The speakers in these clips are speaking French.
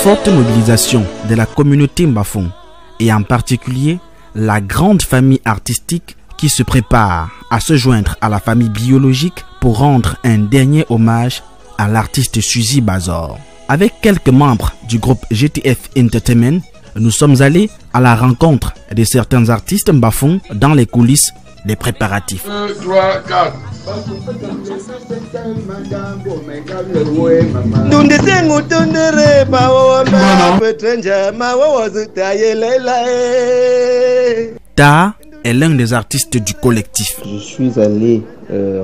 Forte mobilisation de la communauté Mbafong et en particulier la grande famille artistique qui se prépare à se joindre à la famille biologique pour rendre un dernier hommage à l'artiste Suzy Bazor. Avec quelques membres du groupe GTF Entertainment, nous sommes allés à la rencontre de certains artistes Mbafong dans les coulisses des préparatifs. 1, 3, 4. Ta est l'un des artistes du collectif. Je suis allé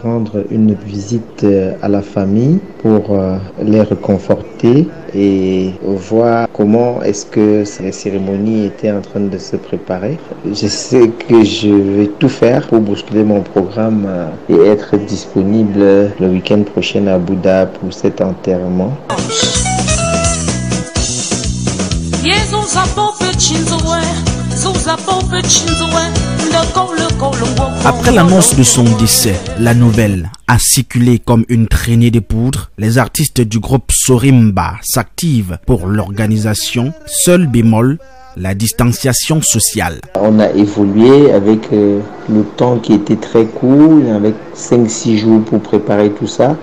rendre une visite à la famille pour les réconforter et voir comment est-ce que la cérémonie était en train de se préparer. Je sais que je vais tout faire pour bousculer mon programme et être disponible le week-end prochain à Bouddha pour cet enterrement. Après l'annonce de son décès, la nouvelle a circulé comme une traînée de poudre. Les artistes du groupe Sorimba s'activent pour l'organisation. Seul bémol, la distanciation sociale. On a évolué avec le temps qui était très court, avec 5-6 jours pour préparer tout ça.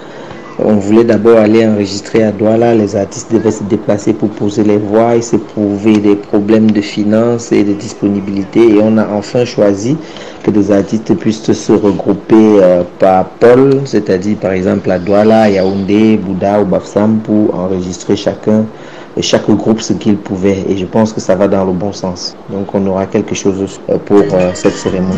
On voulait d'abord aller enregistrer à Douala. Les artistes devaient se déplacer pour poser les voix et s'éprouver des problèmes de finances et de disponibilité. Et on a enfin choisi que des artistes puissent se regrouper par pôle, c'est-à-dire par exemple à Douala, Yaoundé, Bouddha ou Bafsam pour enregistrer chaque groupe ce qu'il pouvait. Et je pense que ça va dans le bon sens. Donc on aura quelque chose pour cette cérémonie.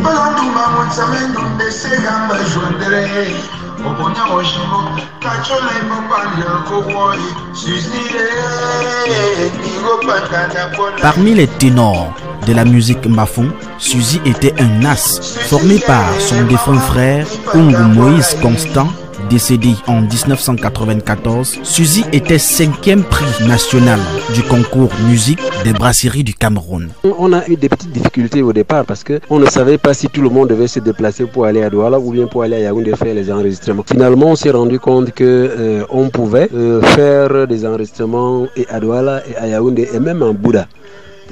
Parmi les ténors de la musique Mbafong, Suzy était un as formé par son défunt frère Ungu Moïse Constant, décédé en 1994. Suzy était 5e prix national du concours musique des brasseries du Cameroun. On a eu des petites difficultés au départ parce qu'on ne savait pas si tout le monde devait se déplacer pour aller à Douala ou bien pour aller à Yaoundé faire les enregistrements. Finalement, on s'est rendu compte que on pouvait faire des enregistrements et à Douala et à Yaoundé et même en Bouddha.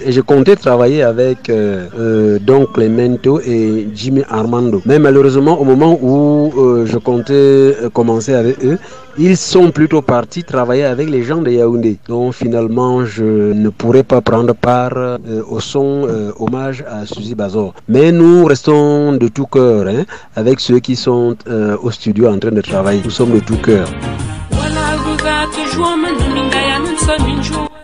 Et je comptais travailler avec Don Clemento et Jimmy Armando. Mais malheureusement, au moment où je comptais commencer avec eux, ils sont plutôt partis travailler avec les gens de Yaoundé. Donc finalement, je ne pourrais pas prendre part au son hommage à Suzy Bazor. Mais nous restons de tout cœur avec ceux qui sont au studio en train de travailler. Nous sommes de tout cœur.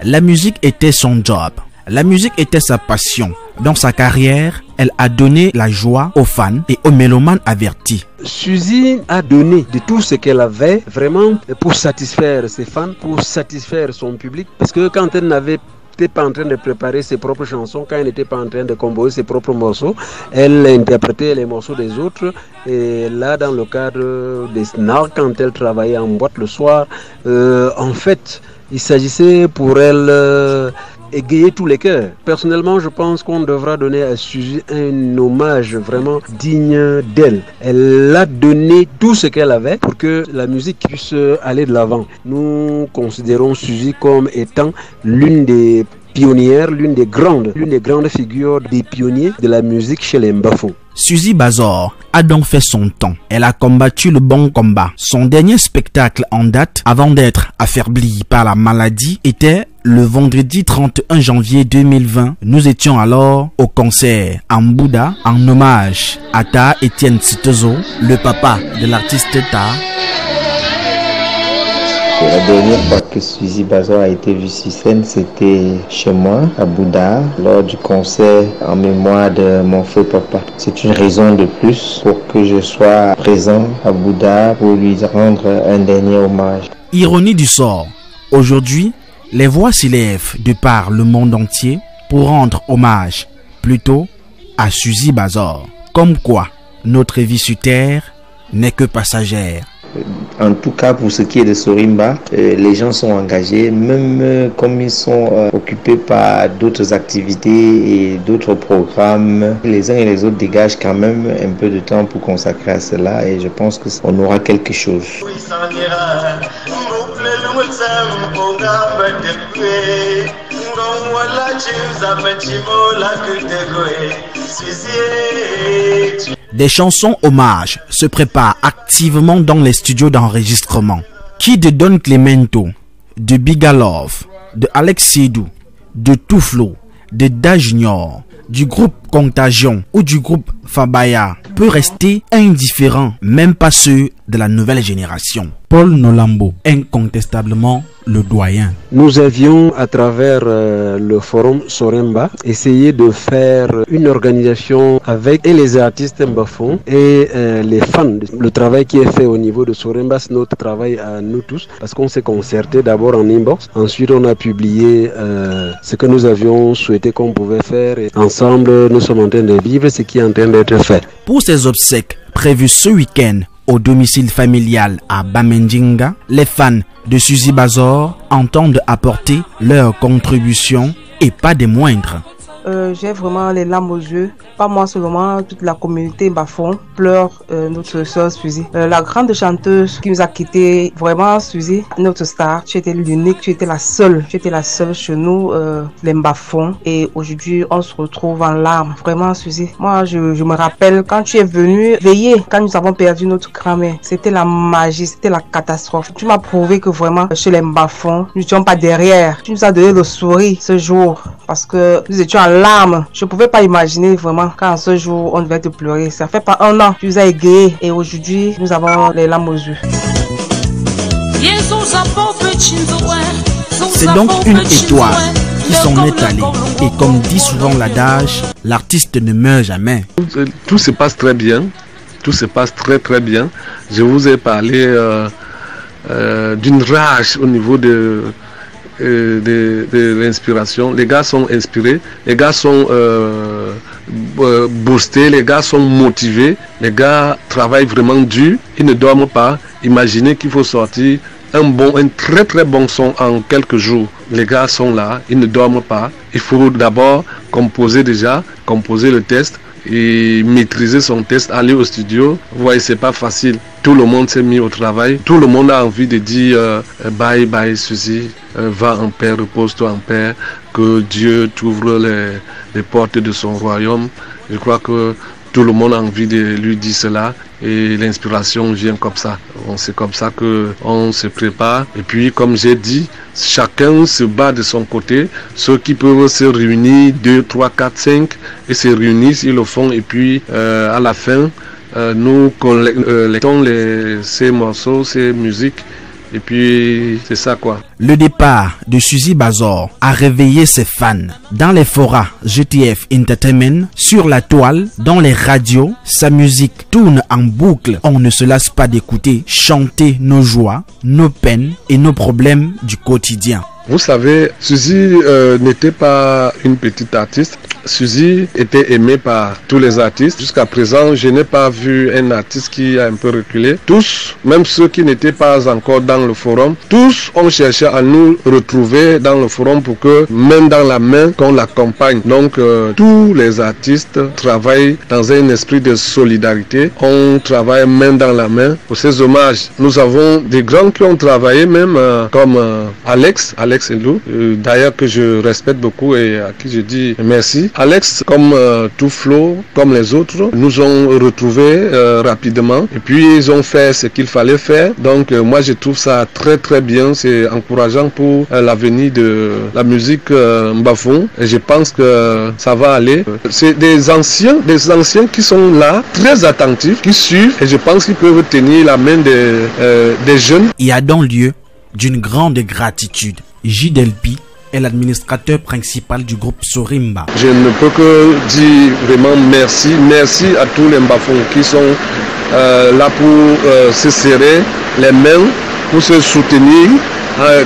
La musique était son job. La musique était sa passion. Dans sa carrière, elle a donné la joie aux fans et aux mélomanes avertis. Suzy a donné de tout ce qu'elle avait vraiment pour satisfaire ses fans, pour satisfaire son public. Parce que quand elle n'avait pas en train de préparer ses propres chansons, quand elle n'était pas en train de composer ses propres morceaux, elle interprétait les morceaux des autres. Et là, dans le cadre des snarks, quand elle travaillait en boîte le soir, en fait, il s'agissait pour elle égayer tous les cœurs. Personnellement, je pense qu'on devra donner à Suzy un hommage vraiment digne d'elle. Elle a donné tout ce qu'elle avait pour que la musique puisse aller de l'avant. Nous considérons Suzy comme étant l'une des pionnières, l'une des grandes figures des pionniers de la musique chez les Mbafong. Suzy Bazor a donc fait son temps. Elle a combattu le bon combat. Son dernier spectacle en date, avant d'être affaiblie par la maladie, était le vendredi 31 janvier 2020. Nous étions alors au concert en Bouddha en hommage à Ta Etienne Sitozo, le papa de l'artiste Ta. La dernière fois que Suzy Bazor a été vue sur scène, c'était chez moi, à Bouddha, lors du concert en mémoire de mon feu papa. C'est une raison de plus pour que je sois présent à Bouddha pour lui rendre un dernier hommage. Ironie du sort, aujourd'hui, les voix s'élèvent de par le monde entier pour rendre hommage plutôt à Suzy Bazor. Comme quoi, notre vie sur terre n'est que passagère. En tout cas, pour ce qui est de Sorimba, les gens sont engagés, même comme ils sont occupés par d'autres activités et d'autres programmes. Les uns et les autres dégagent quand même un peu de temps pour consacrer à cela et je pense qu'on aura quelque chose. Des chansons hommages se préparent activement dans les studios d'enregistrement. Qui de Don Clemento, de Bigalov, de Alex Sidou, de Touflo, de Da Junior, du groupe Contagion ou du groupe Fabaya peut rester indifférent, même pas ceux de la nouvelle génération. Paul Nolambo, incontestablement le doyen. Nous avions, à travers le forum Soremba, essayé de faire une organisation avec et les artistes Mbafon et les fans. Le travail qui est fait au niveau de Soremba, c'est notre travail à nous tous, parce qu'on s'est concerté d'abord en inbox. Ensuite, on a publié ce que nous avions souhaité qu'on pouvait faire. Et ensemble, nous sommes en train de vivre ce qui est en train d'être fait. Pour ces obsèques prévues ce week-end au domicile familial à Bamendinga, les fans de Suzy Bazor entendent apporter leur contribution et pas des moindres. J'ai vraiment les larmes aux yeux. Pas moi seulement, toute la communauté Mbafon pleure notre soeur Suzy. La grande chanteuse qui nous a quittés, vraiment Suzy, notre star. Tu étais l'unique, tu étais la seule chez nous, les Mbafon. Et aujourd'hui, on se retrouve en larmes. Vraiment Suzy. Moi, je me rappelle quand tu es venue veiller, quand nous avons perdu notre grand-mère. C'était la magie, c'était la catastrophe. Tu m'as prouvé que vraiment, chez les Mbafon, nous n'étions pas derrière. Tu nous as donné le sourire ce jour parce que nous étions en larmes. Je ne pouvais pas imaginer vraiment quand ce jour on devait te pleurer. Ça fait pas un an, tu nous as égayés et aujourd'hui nous avons les larmes aux yeux. C'est donc une étoile qui s'en est allée. Et comme dit souvent l'adage, l'artiste ne meurt jamais. Tout se passe très bien. Tout se passe très très bien. Je vous ai parlé d'une rage au niveau de l'inspiration. Les gars sont inspirés, les gars sont boostés, les gars sont motivés, les gars travaillent vraiment dur, ils ne dorment pas. Imaginez qu'il faut sortir un très très bon son en quelques jours. Les gars sont là, ils ne dorment pas. Il faut d'abord composer le test et maîtriser son test, aller au studio. Vous voyez, c'est pas facile. Tout le monde s'est mis au travail. Tout le monde a envie de dire bye bye Suzy, va en paix, repose-toi en paix, que Dieu t'ouvre les portes de son royaume. Je crois que tout le monde a envie de lui dire cela et l'inspiration vient comme ça. C'est comme ça qu'on se prépare. Et puis, comme j'ai dit, chacun se bat de son côté. Ceux qui peuvent se réunir, 2, 3, 4, 5, et se réunissent, ils le font. Et puis, à la fin, nous collectons ces morceaux, ces musiques. Et puis, c'est ça quoi. Le départ de Suzy Bazor a réveillé ses fans. Dans les forats GTF Entertainment, sur la toile, dans les radios, sa musique tourne en boucle. On ne se lasse pas d'écouter, chanter nos joies, nos peines et nos problèmes du quotidien. Vous savez, Suzy n'était pas une petite artiste. Suzy était aimée par tous les artistes. Jusqu'à présent, je n'ai pas vu un artiste qui a un peu reculé. Tous, même ceux qui n'étaient pas encore dans le forum, tous ont cherché à nous retrouver dans le forum pour que, main dans la main, qu'on l'accompagne. Donc, tous les artistes travaillent dans un esprit de solidarité. On travaille main dans la main pour ces hommages. Nous avons des grands qui ont travaillé, même comme Alex Elou, d'ailleurs que je respecte beaucoup et à qui je dis merci. Alex, comme Touflo, comme les autres, nous ont retrouvés rapidement et puis ils ont fait ce qu'il fallait faire. Donc moi je trouve ça très très bien, c'est encourageant pour l'avenir de la musique Mbafon et je pense que ça va aller. C'est des anciens qui sont là, très attentifs, qui suivent et je pense qu'ils peuvent tenir la main des jeunes. Il y a donc lieu d'une grande gratitude. J.Delpi est l'administrateur principal du groupe Sorimba. Je ne peux que dire vraiment merci à tous les Mbafon qui sont là pour se serrer les mains, pour se soutenir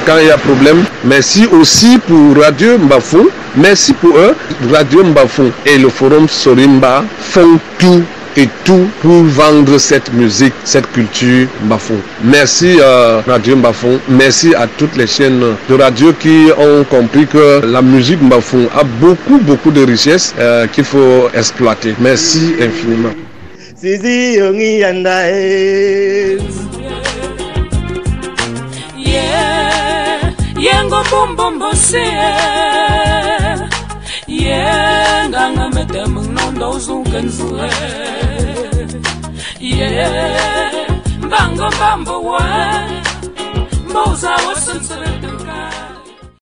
quand il y a problème. Merci aussi pour Radio Mbafon, merci pour eux. Radio Mbafon et le forum Sorimba font tout et tout pour vendre cette musique, cette culture Mbafon. Merci Radio Mbafon, merci à toutes les chaînes de radio qui ont compris que la musique Mbafon a beaucoup de richesses qu'il faut exploiter. Merci infiniment. Yeah. bombo se yeah nganga medem nondo zungenzuwe yeah bango bambo wa moza wasense